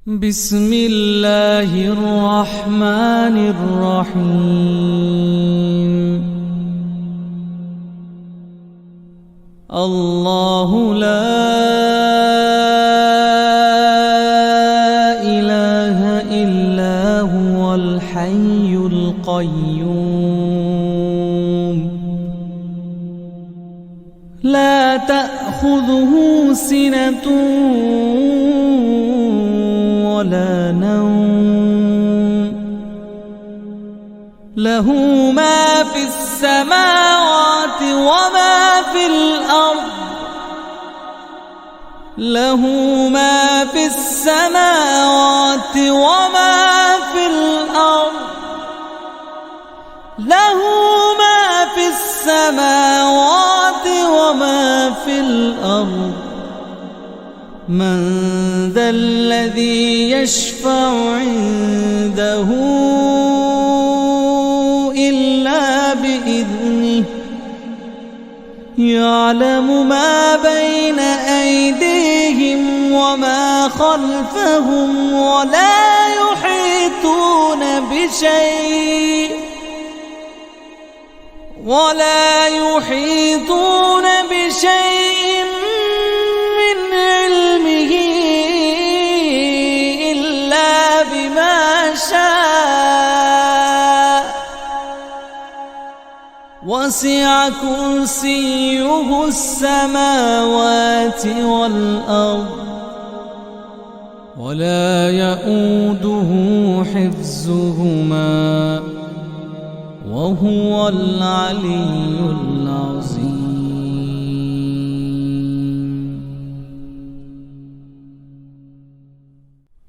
بسم الله الرحمن الرحيم. الله لا إله إلا هو الحي القيوم لا تأخذه سنة ولا نوم له ما في السماوات وما في الأرض له ما في السماوات وما في الأرض له ما في السماوات وما في الأرض من ذا الذي يشفع عنده إلا بإذنه يعلم ما بين أيديهم وما خلفهم ولا يحيطون بشيء من علمه إلا بما شاء وسع كرسيه السماوات والأرض ولا يؤوده حفظهما وهو العلي العظيم.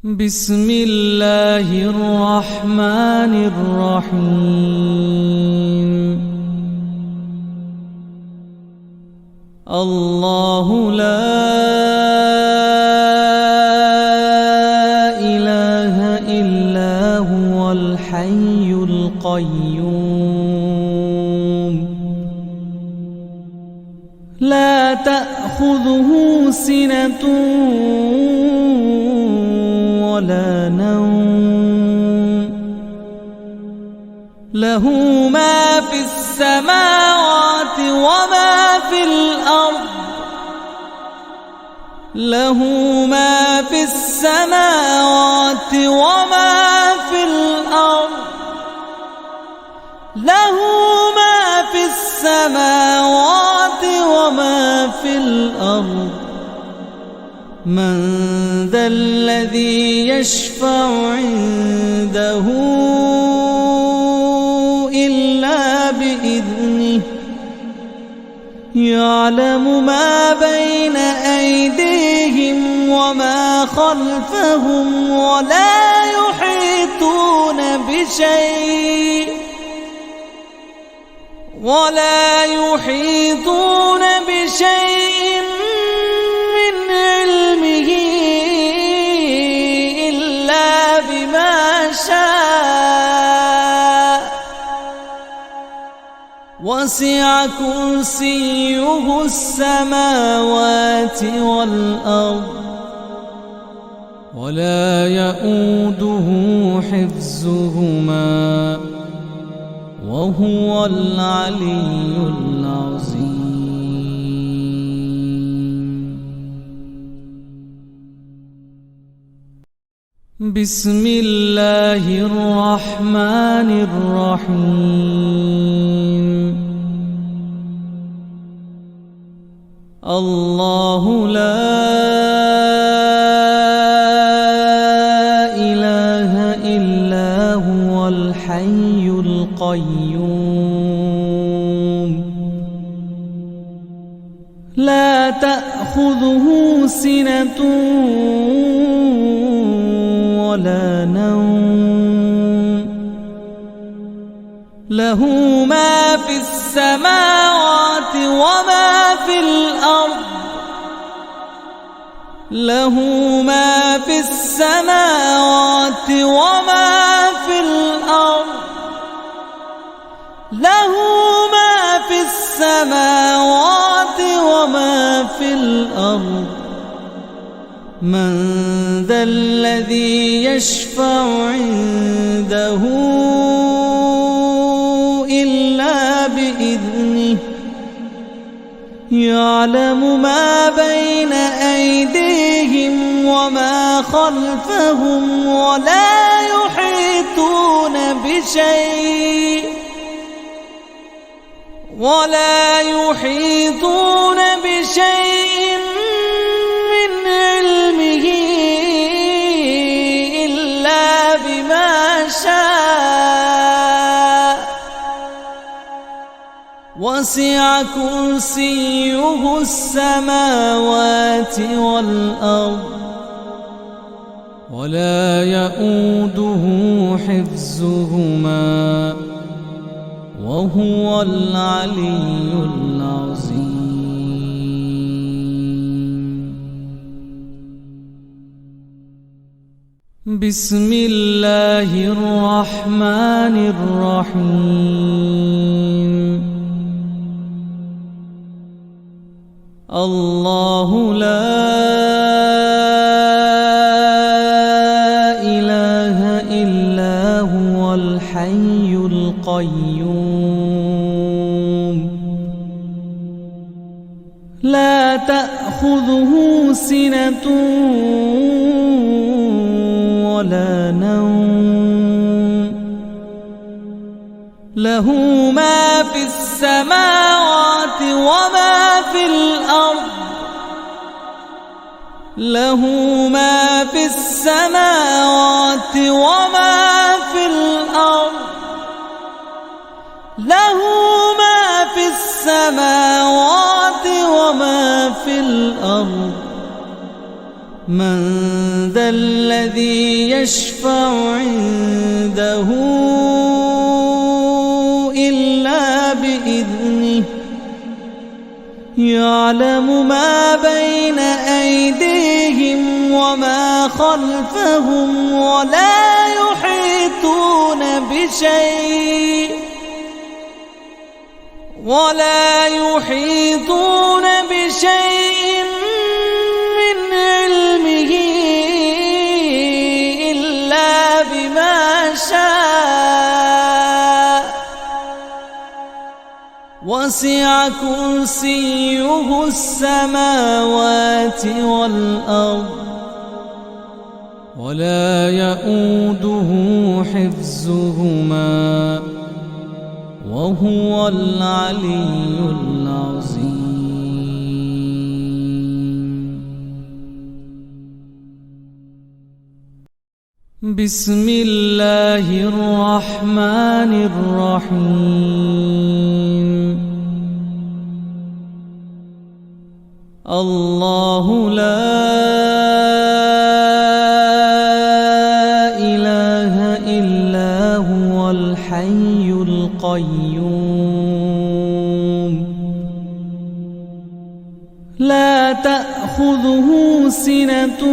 بسم الله الرحمن الرحيم. الله لا إله إلا هو الحي القيوم لا تأخذه سنة ولا نوم له ما في السماوات وما في الأرض له ما في السماوات وما في الأرض له ما في السماوات وما في الأرض من ذا الذي يشفع عنده إلا بإذنه يعلم ما بين أيديهم وما خلفهم ولا يحيطون بشيء من علمه إلا بما شاء وسع كرسيه السماوات والأرض ولا يؤوده حفظهما وهو العلي العظيم. بسم الله الرحمن الرحيم. الله لا إله إلا هو الحي القيوم لا تأخذه سنة ولا نوم له ما في السماوات وما في الأرض له ما في السماوات وما في الأرض له ما في السماوات وما في الأرض من ذا الذي يشفع عنده إلا بإذنه يعلم ما بين أيديهم وما خلفهم ولا يحيطون بشيء من علمه إلا بما شاء وسع كرسيه السماوات والأرض ولا يؤوده حفظهما وهو العلي العظيم. بسم الله الرحمن الرحيم. الله لا إله إلا هو الحي القيوم لا تأخذه سنة ولا نوم له ما في السماوات وما في الأرض له ما في السماوات وما في الأرض له ما في السماوات وما في الأرض من ذا الذي يشفع عنده إلا بإذنه يعلم ما بين أيديهم وما خلفهم ولا يحيطون بشيء من علمه إلا بما شاء وسع كرسيه السماوات والأرض ولا يؤوده حفظهما وهو العلي العظيم. بسم الله الرحمن الرحيم. الله لا إله إلا هو الحي القيوم لا تأخذه سنة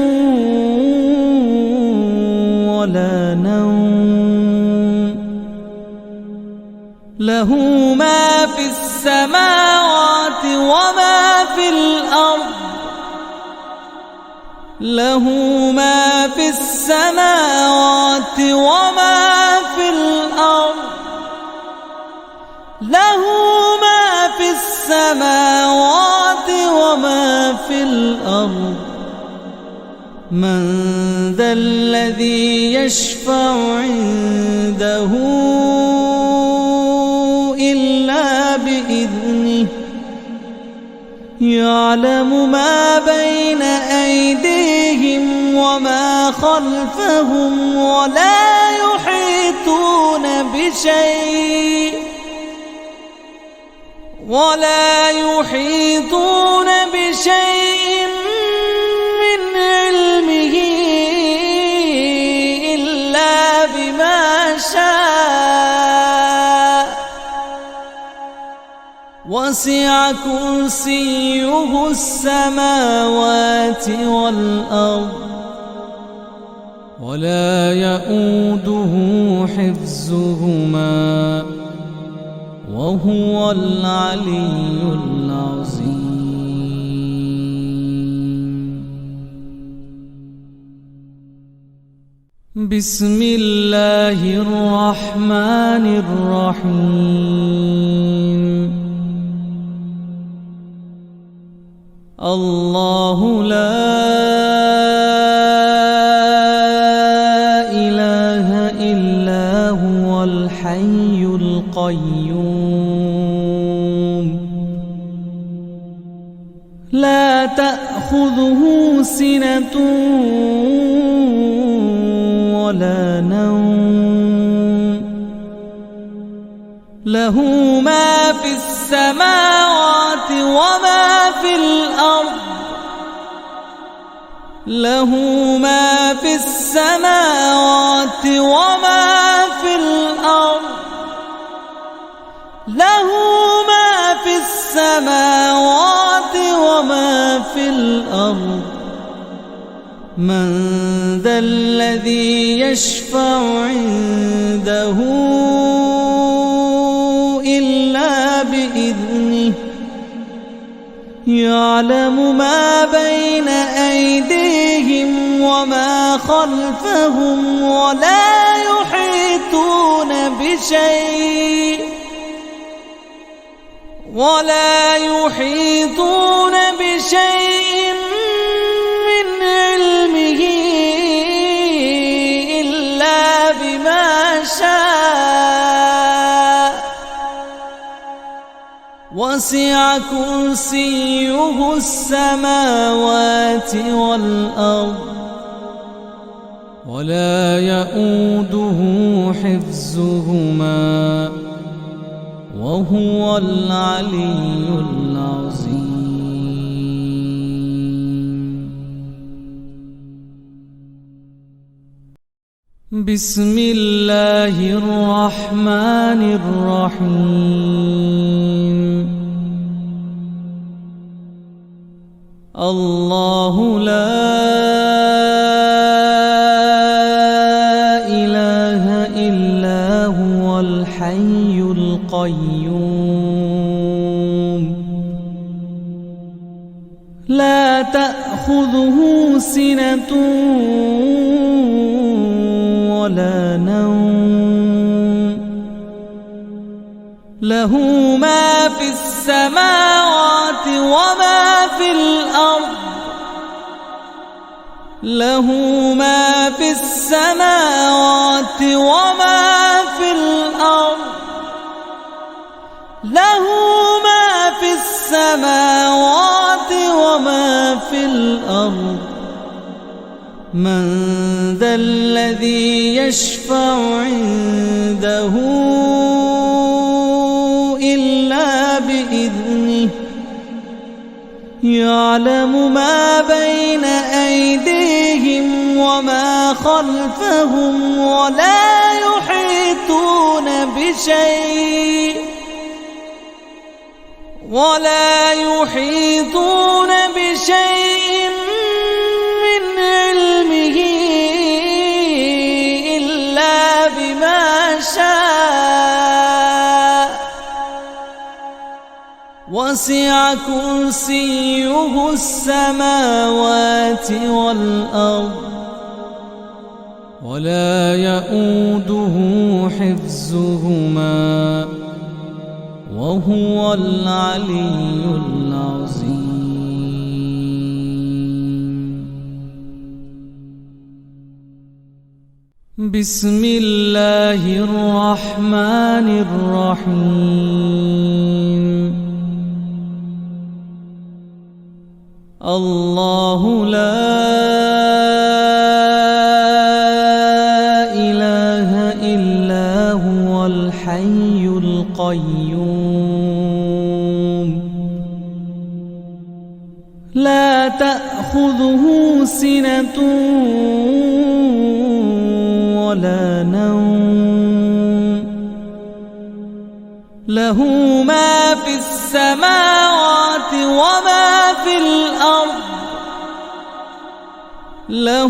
ولا نوم له ما في السماوات وما في الأرض له ما في السماوات وما في الأرض له ما في السماوات وما في الأرض من ذا الذي يشفع عنده إلا بإذنه يعلم ما بين أيديهم وما خلفهم ولا يحيطون بشيء من علمه إلا بما شاء وسع كرسيه السماوات والأرض ولا يؤوده حفظهما وهو العلي العظيم. بسم الله الرحمن الرحيم الله لا إله إلا هو الحي القيوم لا تأخذه سنة ولا نوم له ما في السماوات وما في الأرض له ما في السماوات وما في الأرض له ما في السماوات وما في الأرض من ذا الذي يشفع عنده إلا بإذنه يعلم ما بين أيديهم وما خلفهم ولا يحيطون بشيء من علمه إلا بما شاء وسع كرسيه السماوات والأرض ولا يؤوده حفظهما وهو العلي العظيم بسم الله الرحمن الرحيم الله لا إله إلا هو الحي القيوم لا تأخذه سنة ولا نوم له ما في السماوات وما في الأرض له ما في السماوات وما في الأرض له ما في السماوات وما في الأرض من ذا الذي يشفع عنده إلا بإذنه يعلم ما بين أيديهم وما خلفهم ولا يحيطون بشيء من علمه إلا بما شاء وسع كرسيه السماوات والأرض ولا يؤوده حفظهما وهو العلي العظيم بسم الله الرحمن الرحيم الله لا إله إلا هو الحي القيوم لا تأخذه سنة ولا نوم له ما في السماوات وما في الأرض له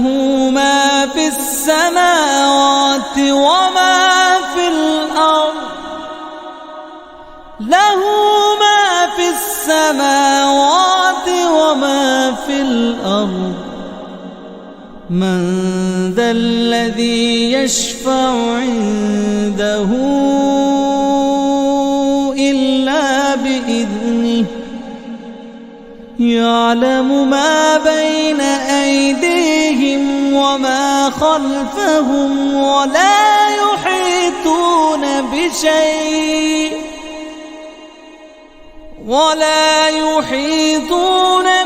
ما في السماوات وما في الأرض له ما في السماوات وما في الأرض من ذا الذي يشفع عنده إلا بإذنه يعلم ما بين أيديهم وما خلفهم ولا يحيطون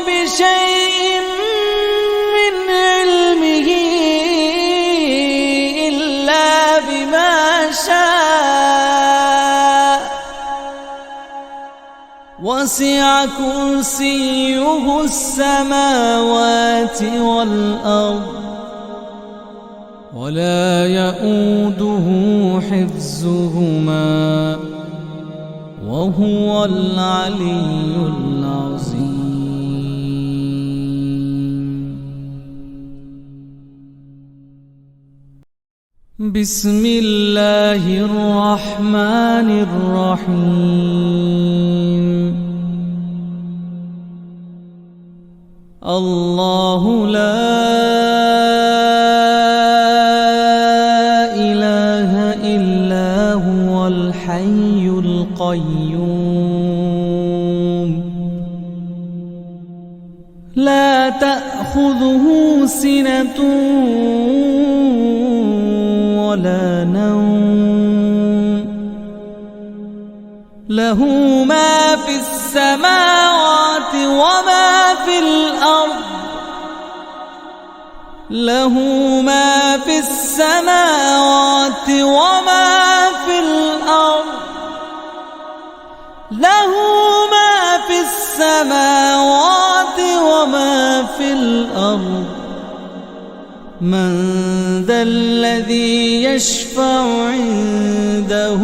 بشيء من علمه إلا بما شاء وسع كرسيه السماوات والأرض ولا يؤوده حفظهما وهو العلي العظيم. بسم الله الرحمن الرحيم. الله لا إله إلا هو الحي القيوم لا تأخذه سنة ولا نوم له ما في السماوات وما في الأرض له ما في السماوات وما في الأرض له ما في السماوات وما في الأرض من ذا الذي يشفع عنده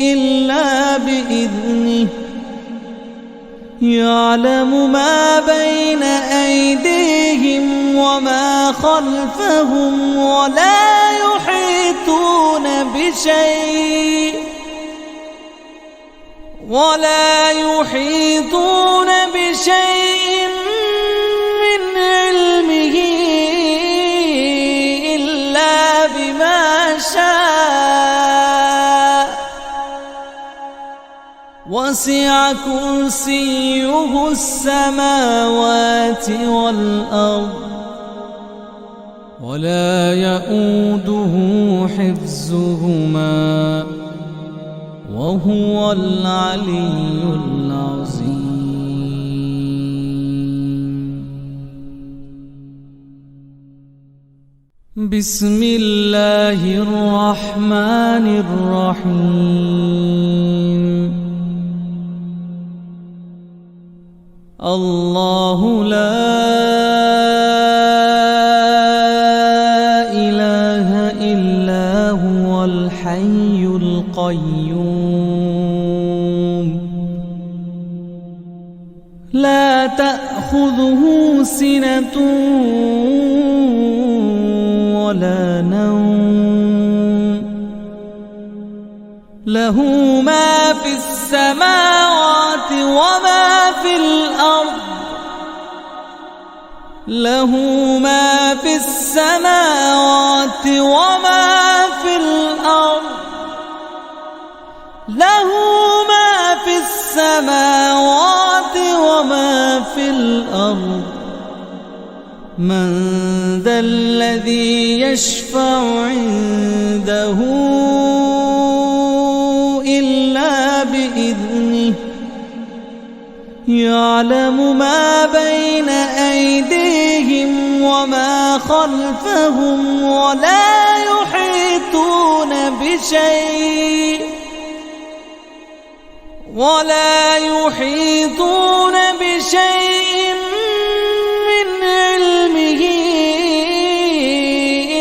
إلا بإذنه يعلم ما بين أيديهم وما خلفهم ولا يحيطون بشيء من علمه إلا بما شاء وسع كرسيه السماوات والأرض ولا يؤوده حفظهما وهو العلي العظيم. بسم الله الرحمن الرحيم. الله لا إله إلا هو الحي القيوم لا تأخذه سنة ولا نوم له ما في السماوات وما في الأرض له ما في السماوات وما في الأرض له ما في السماوات وما في الأرض من ذا الذي يشفع عنده إلا بإذنه يعلم ما بين أيديهم وما خلفهم ولا يحيطون بشيء من علمه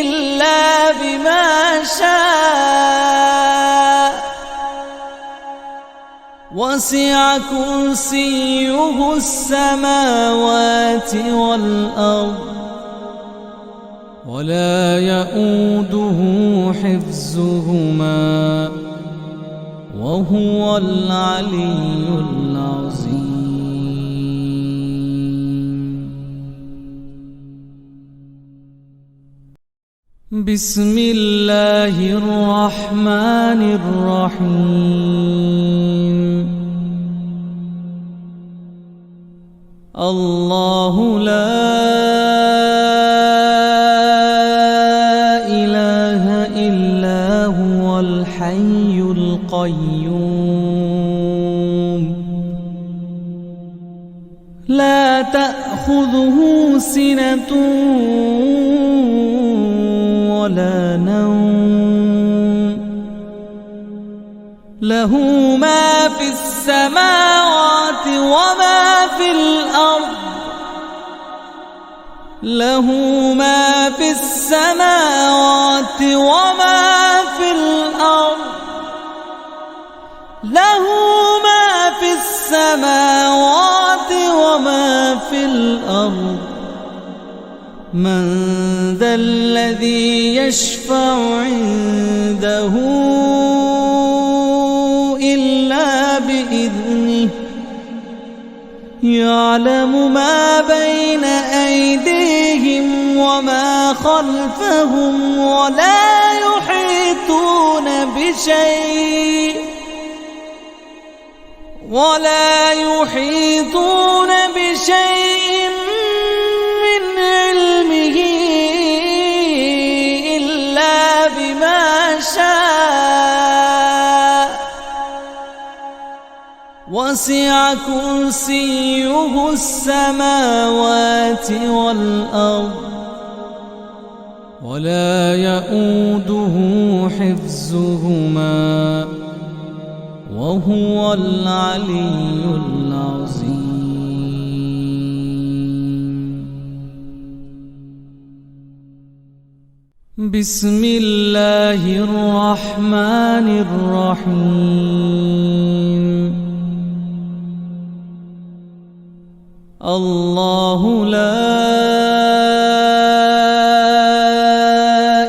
إلا بما شاء وسع كرسيه السماوات والأرض ولا يؤوده حفظهما وهو العلي العظيم. بسم الله الرحمن الرحيم الله لا إله إلا هو الحي القيوم لا تأخذه سنة ولا نوم له ما في السماوات وما في الأرض له ما في السماوات وما في الأرض له ما في السماوات وما في الأرض من ذا الذي يشفع عنده إلا بإذنه يعلم ما بين أيديهم وما خلفهم ولا يحيطون بشيء من علمه إلا بما شاء وسع كرسيه السماوات والأرض ولا يؤوده حفظهما وهو العلي العظيم بسم الله الرحمن الرحيم الله لا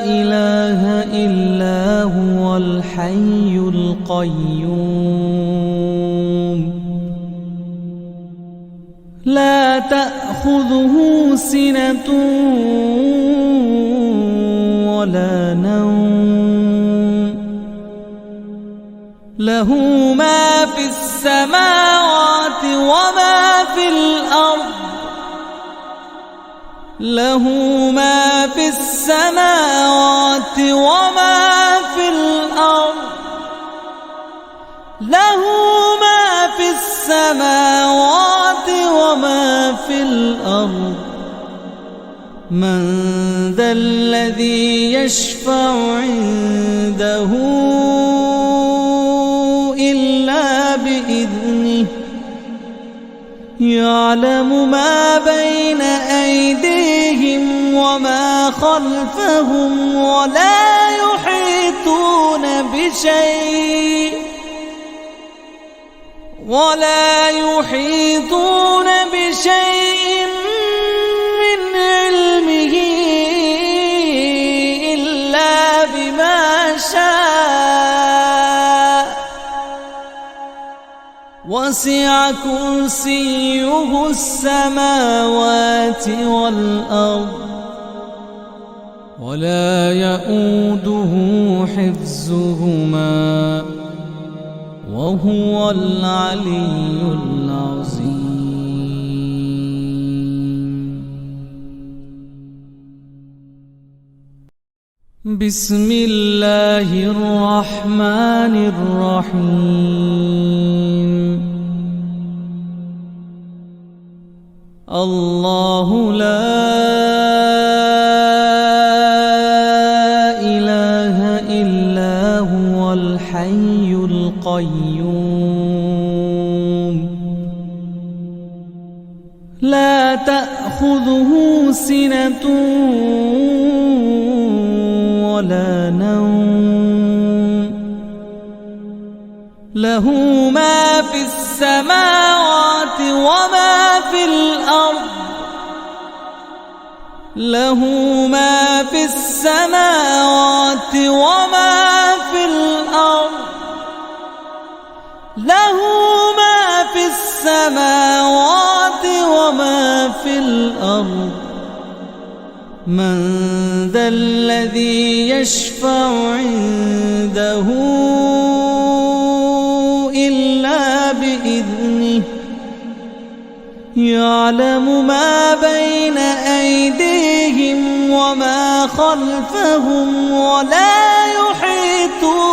إله إلا هو الحي القيوم لا تأخذه سنة ولا نوم له ما في السماوات وما في الأرض له ما في السماوات وما في الأرض له ما في السماوات وما في الأرض من ذا الذي يشفع عنده إلا بإذنه يعلم ما بين أيديهم وما خلفهم ولا يحيطون بشيء من علمه إلا بما شاء وسع كرسيه السماوات والأرض ولا يؤوده حفظهما وهو العلي العظيم بسم الله الرحمن الرحيم الله لا إله إلا هو الحي القيوم لا تأخذه سنة ولا نوم له ما في السماوات وما في الأرض له ما في السماوات وما في الأرض له ما في السماوات وما في الأرض من ذا الذي يشفع عنده إلا بإذنه يعلم ما بين أيديهم وما خلفهم ولا يحيطون